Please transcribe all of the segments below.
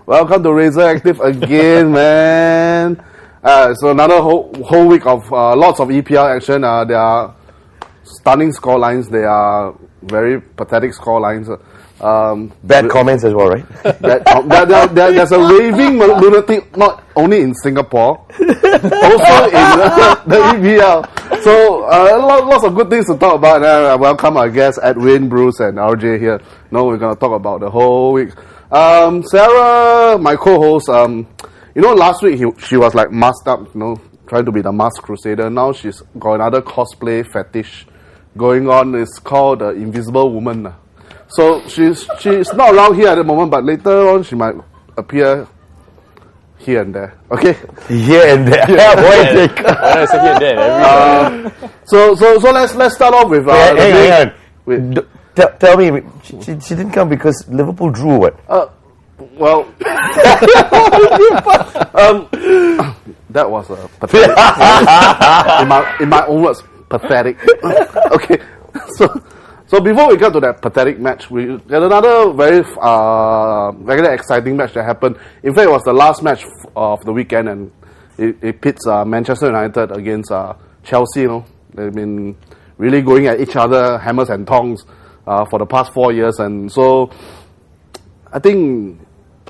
Welcome to Razor Active again, man. So another whole week of lots of EPL action. There are stunning scorelines. There are very pathetic scorelines. Bad comments as well, right? There's a raving lunatic not only in Singapore, also in the EPL. So lots of good things to talk about. And welcome our guests Edwin, Bruce, and RJ here. Now we're gonna talk about the whole week. Sarah, my co-host, last week she was like masked up, trying to be the masked crusader. Now she's got another cosplay fetish going on. It's called the Invisible Woman. So she's not around here at the moment, but later on she might appear here and there. Okay? Here and there. When I say here and there, so let's start off with hang on. Tell me, she didn't come because Liverpool drew, what? Well, that was pathetic. in my own words, pathetic. Okay, so before we get to that pathetic match, we got another very exciting match that happened. In fact, it was the last match of the weekend, and it pits Manchester United against Chelsea. They've been really going at each other, hammers and tongs, for the past 4 years, and so I think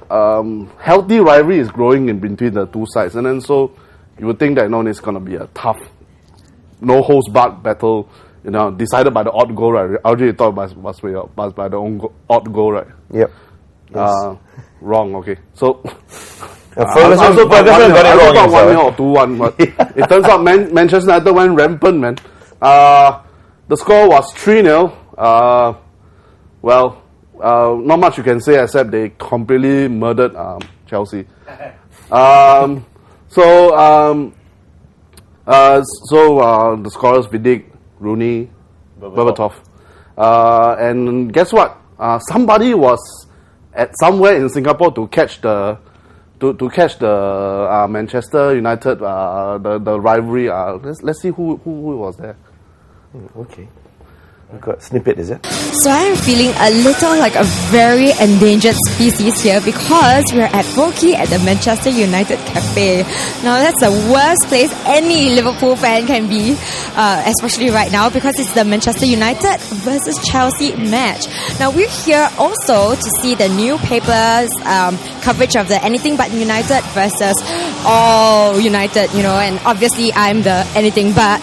healthy rivalry is growing in between the two sides, and then so you would think that it's going to be a tough, no holds barred battle. Decided by the odd goal, right? RJ thought must be by the odd goal, right? Yep. Yes. Wrong. Okay. So Ferguson got it wrong. 1-0 or 2-1, but it turns out Manchester United went rampant, man. The score was 3-0. Not much you can say except they completely murdered Chelsea. The scorers Vidic, Rooney, Berbatov, and guess what? Somebody was at somewhere in Singapore to catch the Manchester United the rivalry. Let's see who was there. Okay. I've got a snippet, is it? So I'm feeling a little like a very endangered species here because we're at Boki at the Manchester United Cafe. Now that's the worst place any Liverpool fan can be, especially right now because it's the Manchester United versus Chelsea match. Now we're here also to see the new papers coverage of the Anything But United versus All United, and obviously I'm the Anything But.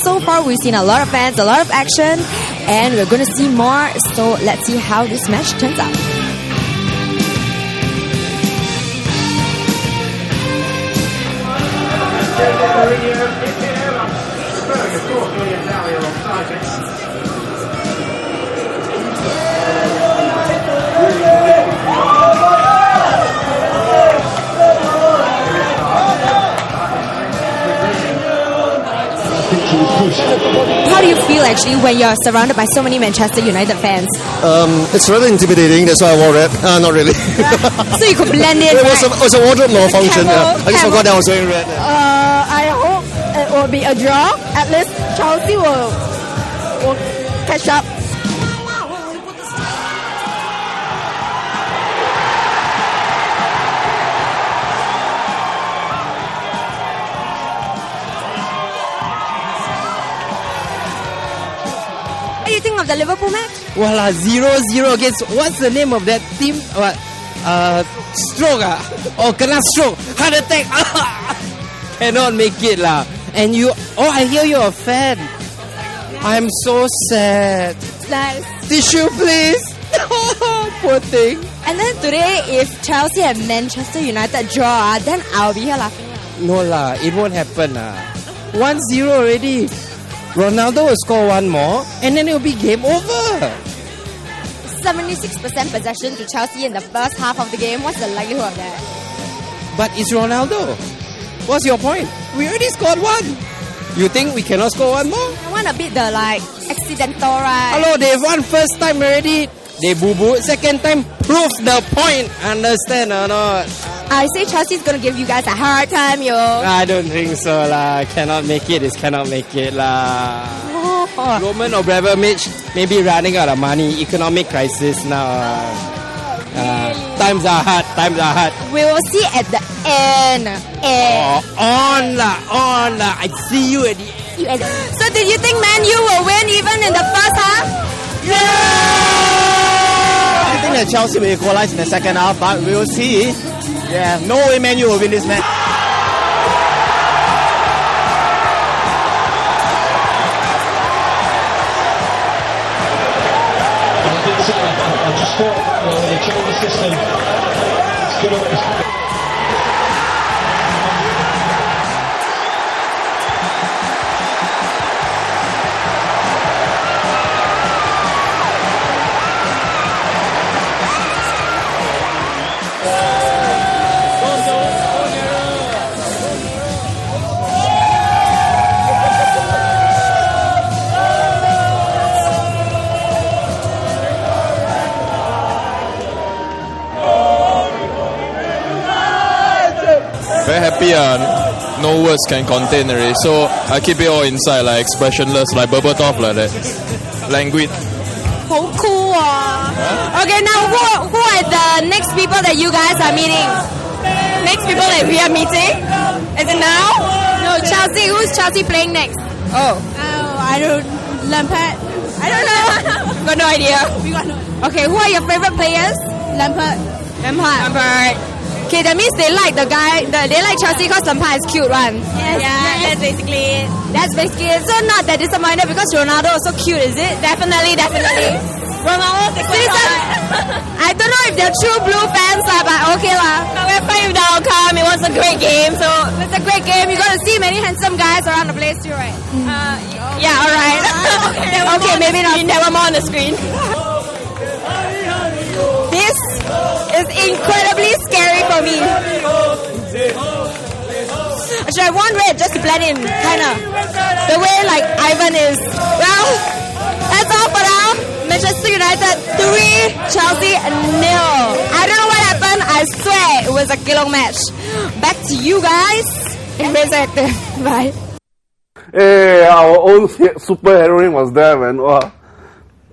So far we've seen a lot of fans, a lot of action, and we're going to see more, so let's see how this match turns out. How do you feel actually when you're surrounded by so many Manchester United fans? It's rather intimidating, that's why I wore red. Not really. So you could blend in, It was a wardrobe malfunction. I just forgot that I was wearing red. I hope it will be a draw. At least Chelsea will catch up. What do you think of the Liverpool match? Well, 0-0 against, what's the name of that team? Stroke kena stroke, heart attack. Cannot make it lah. And I hear you're a fan. I'm so sad. Nice. Tissue please. Poor thing. And then today, if Chelsea and Manchester United draw, then I'll be here laughing. No lah, it won't happen lah. 1-0 already. Ronaldo will score one more, and then it'll be game over. 76% possession to Chelsea in the first half of the game. What's the likelihood of that? But it's Ronaldo. What's your point? We already scored one. You think we cannot score one more? I want a bit the accidental, right? Hello, they've won first time already. They boo-boo. Second time, prove the point. Understand or not? I say Chelsea's gonna give you guys a hard time, yo. I don't think so lah. Cannot make it is cannot make it lah. Roman Abramovich maybe running out of money. Economic crisis now. Times are hard. We will see at the end. On lah. I see you at the end. So did you think Man U will win even in the first half? I think that Chelsea will equalize in the second half, but we will see. Yeah, no way Man U will win this match. Very happy, no words can contain already. So I keep it all inside, like expressionless, like bubble top like that. Languid. So cool. Okay, now who are the next people that you guys are meeting? Next people that we are meeting? Is it now? No, Chelsea. Who's Chelsea playing next? I don't. Lampard. I don't know. Got no idea. We got no. Okay, who are your favorite players? Lampard. Okay, that means they like the guy. They like Chelsea because Lampard is cute, one. Yes. Yeah, that's basically it. That's basically it. So not that disappointed because Ronaldo is so cute, is it? Definitely. Ronaldo is I don't know if they're true blue fans, but okay lah. But we're fine with the outcome. It was a great game. So it's a great game. You're gonna see many handsome guys around the place too, right? Yeah, alright. Okay, maybe not. There were more on the screen. This is incredibly scary for me. I should have worn red just to blend in, kinda. The way like Ivan is. Well, that's all for now. Manchester United 3, Chelsea 0. I don't know what happened. I swear it was a kilong match. Back to you guys. Embrace actor. Bye. Hey, our own super heroine was there, man. Wow.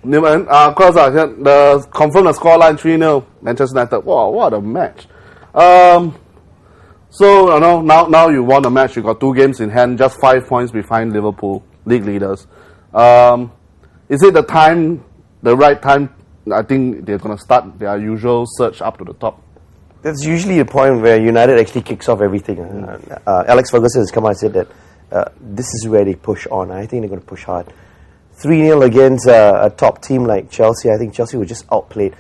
Of course, the confirmed the scoreline 3-0 Manchester United. Wow, what a match! So now you won the match. You got 2 games in hand, just 5 points behind Liverpool, league leaders. Is it the right time? I think they're gonna start their usual surge up to the top. That's usually the point where United actually kicks off everything. Alex Ferguson has come out and said that this is where they push on. I think they're going to push hard. 3-0 against a top team like Chelsea. I think Chelsea were just outplayed.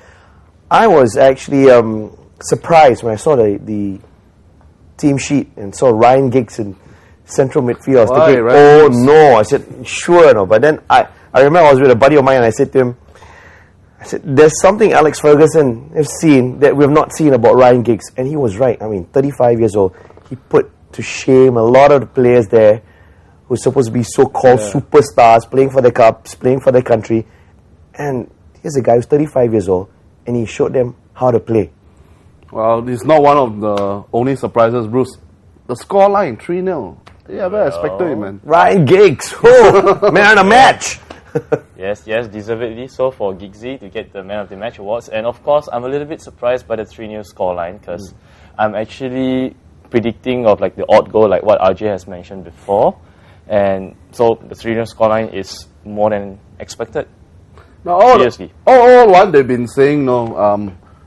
I was actually surprised when I saw the team sheet and saw Ryan Giggs in central midfield. I was thinking, oh no. I said, sure no. But then I remember I was with a buddy of mine and I said to him, there's something Alex Ferguson has seen that we've not seen about Ryan Giggs. And he was right. I mean, 35 years old. He put to shame a lot of the players there who are supposed to be so-called superstars, playing for their clubs, playing for their country. And here's a guy who's 35 years old, and he showed them how to play. Well, it's not one of the only surprises, Bruce. The scoreline, 3-0. Yeah, very expected it, man. Ryan Giggs, man of the match. Yes, deservedly so for Giggsy to get the Man of the Match awards. And of course, I'm a little bit surprised by the 3-0 scoreline because I'm actually predicting of like the odd goal, like what RJ has mentioned before. And so the 3-0 scoreline is more than expected. Now, seriously. All what they've been saying,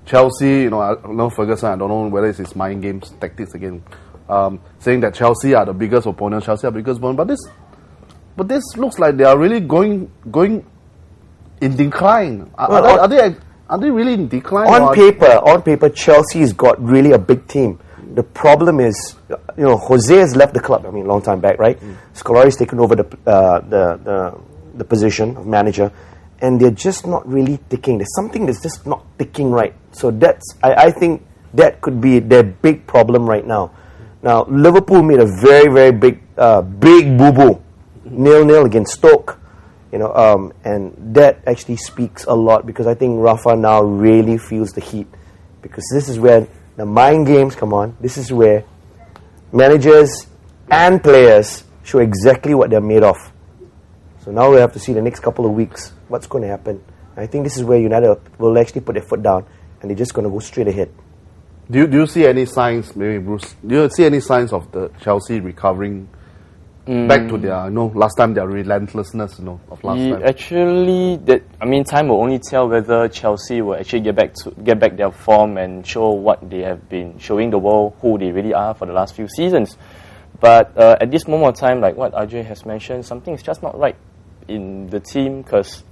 Chelsea, Ferguson, I don't know whether it's his mind games, tactics again, saying that Chelsea are the biggest opponent, but this looks like they are really going in decline. Are they really in decline? On paper, Chelsea's got really a big team. The problem is, Jose has left the club. I mean, long time back, right? Scolari's taken over the position of manager, and they're just not really ticking. There's something that's just not ticking right. So I think that could be their big problem right now. Now, Liverpool made a very, very big boo-boo, 0-0 against Stoke, and that actually speaks a lot because I think Rafa now really feels the heat because this is where the mind games come on. This is where managers and players show exactly what they're made of. So now we have to see the next couple of weeks what's going to happen. I think this is where United will actually put their foot down and they're just going to go straight ahead. Do you see any signs, maybe Bruce? Do you see any signs of the Chelsea recovering back to their, last time their relentlessness, of last time? Actually, time will only tell whether Chelsea will actually get back their form and show what they have been showing the world, who they really are for the last few seasons. But at this moment of time, like what RJ has mentioned, something is just not right in the team because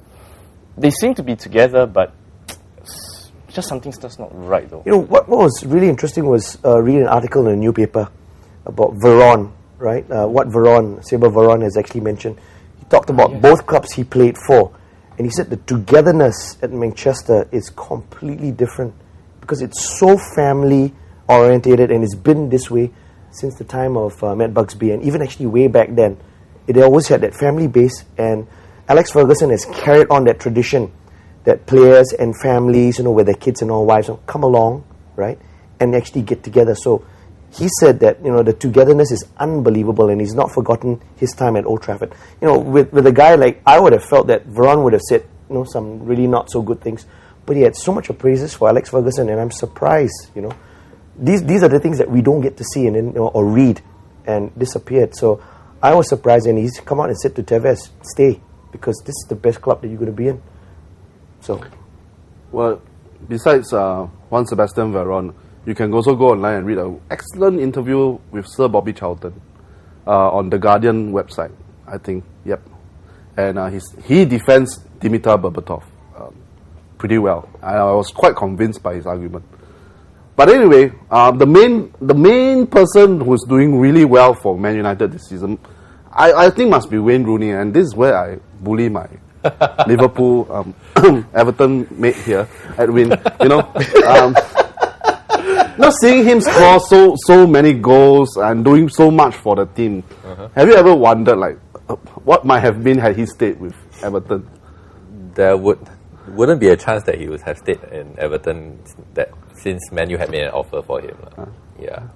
they seem to be together, but just something's just not right though. What was really interesting was reading an article in a newspaper about Veron, right? What Saber Veron has actually mentioned. He talked about both clubs he played for, and he said the togetherness at Manchester is completely different because it's so family orientated, and it's been this way since the time of Matt Bugsby, and even actually way back then. They always had that family base, and Alex Ferguson has carried on that tradition that players and families, with their kids and all wives, come along, right, and actually get together. So he said that, the togetherness is unbelievable, and he's not forgotten his time at Old Trafford. With a guy like, I would have felt that Veron would have said, some really not so good things, but he had so much of praises for Alex Ferguson, and I'm surprised, These are the things that we don't get to see or read, and disappeared. So I was surprised, and he's come out and said to Tevez, stay, because this is the best club that you're going to be in. So, well, besides Juan Sebastian Veron, you can also go online and read an excellent interview with Sir Bobby Charlton on the Guardian website, I think. Yep. And he defends Dimitar Berbatov pretty well. I was quite convinced by his argument. But anyway, the main person who's doing really well for Man United this season, I think must be Wayne Rooney, and this is where I bully my Liverpool Everton mate here, Edwin. Not seeing him score so many goals and doing so much for the team. Have you ever wondered what might have been had he stayed with Everton? There wouldn't be a chance that he would have stayed in Everton since Man U had made an offer for him. Yeah,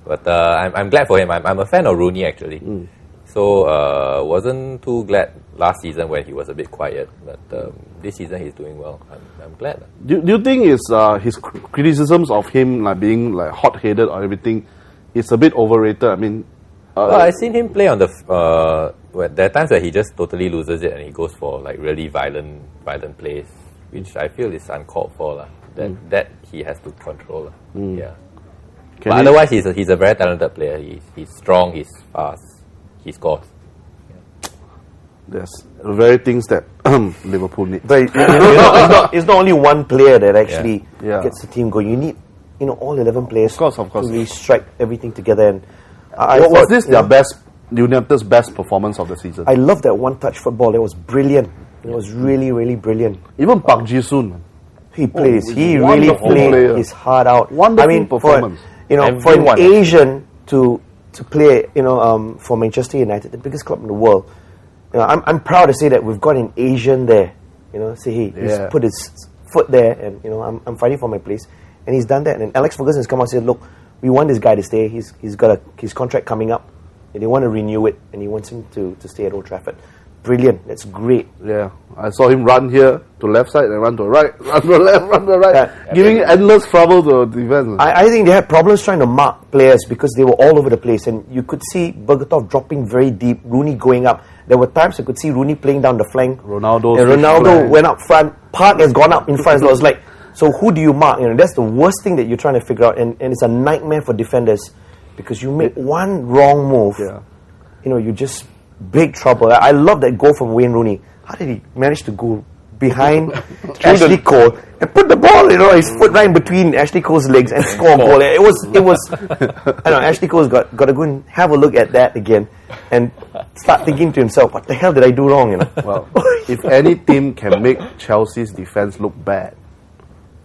but I'm glad for him. I'm a fan of Rooney actually. So wasn't too glad last season when he was a bit quiet, but this season he's doing well. I'm glad. Do you think his criticisms of him being hot-headed or everything is a bit overrated? I mean, I've seen him play on the. There are times where he just totally loses it and he goes for really violent plays, which I feel is uncalled for. That he has to control. Yeah. But otherwise, he's a very talented player. He's strong. He's fast. He scores. There's the very things that Liverpool needs. But it's not only one player that actually gets the team going. You need all 11 players of course. to really strike everything together. And was this their United's best performance of the season? I love that one-touch football. It was brilliant. It was really, really brilliant. Even Park Ji-soon. He plays. He really played his heart out. Wonderful performance. For an Asian to play, for Manchester United, the biggest club in the world. I'm proud to say that we've got an Asian there. He's put his foot there, and I'm fighting for my place, and he's done that. And Alex Ferguson has come out and said, "Look, we want this guy to stay. He's got his contract coming up, and they want to renew it, and he wants him to stay at Old Trafford." Brilliant. That's great. Yeah, I saw him run here to left side and run to the right, run to the left, run to the right, giving endless trouble to the defense. I think they had problems trying to mark players because they were all over the place, and you could see Berbatov dropping very deep, Rooney going up. There were times I could see Rooney playing down the flank. Ronaldo went up front. Park has gone up in front. So I was like, so who do you mark? That's the worst thing that you're trying to figure out, and it's a nightmare for defenders because you make one wrong move, you just big trouble. I love that goal from Wayne Rooney. How did he manage to go behind Ashley Cole and put the ball, his foot right in between Ashley Cole's legs and score a goal? It was. I know Ashley Cole's got to go and have a look at that again and start thinking to himself, what the hell did I do wrong? Well, if any team can make Chelsea's defense look bad,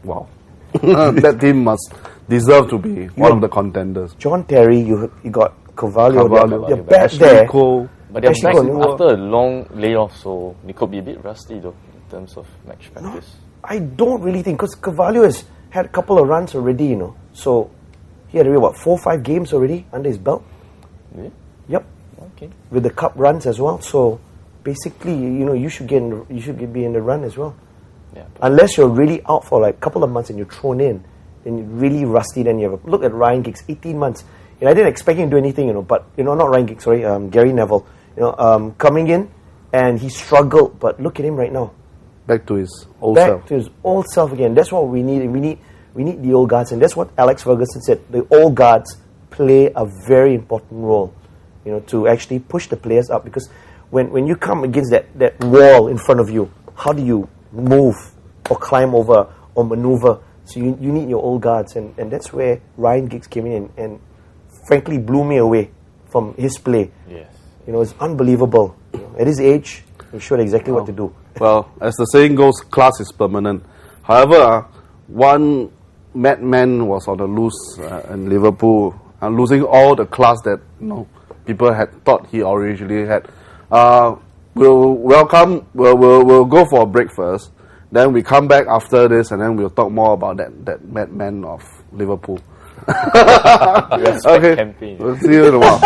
wow, that team must deserve to be one of the contenders. John Terry, you got Carvalho, they're back there. Cole. But they're back after a long layoff, so they could be a bit rusty though in terms of match practice. I don't really think, because Carvalho has had a couple of runs already, So he had 4 or 5 games already under his belt. Really? Yep. Okay. With the cup runs as well. So basically, you should be in the run as well. Unless you're really out for like a couple of months and you're thrown in, then you're really rusty. Then you have a look at Ryan Giggs, 18 months. I didn't expect him to do anything, but not Ryan Giggs, sorry, Gary Neville, coming in and he struggled, but look at him right now. Back to his old self. Back to his old self again. That's what we need. We need the old guards, and that's what Alex Ferguson said. The old guards play a very important role, to actually push the players up. Because when you come against that wall in front of you, how do you move or climb over or maneuver? So you need your old guards, and that's where Ryan Giggs came in and frankly blew me away from his play. Yes. It's unbelievable. At his age, he showed exactly what to do. Well, as the saying goes, class is permanent. However, one madman was on the loose in Liverpool, losing all the class that people had thought he originally had. We'll go for a break first. Then we come back after this, and then we'll talk more about that madman of Liverpool. Okay, campaign. We'll see you in a while.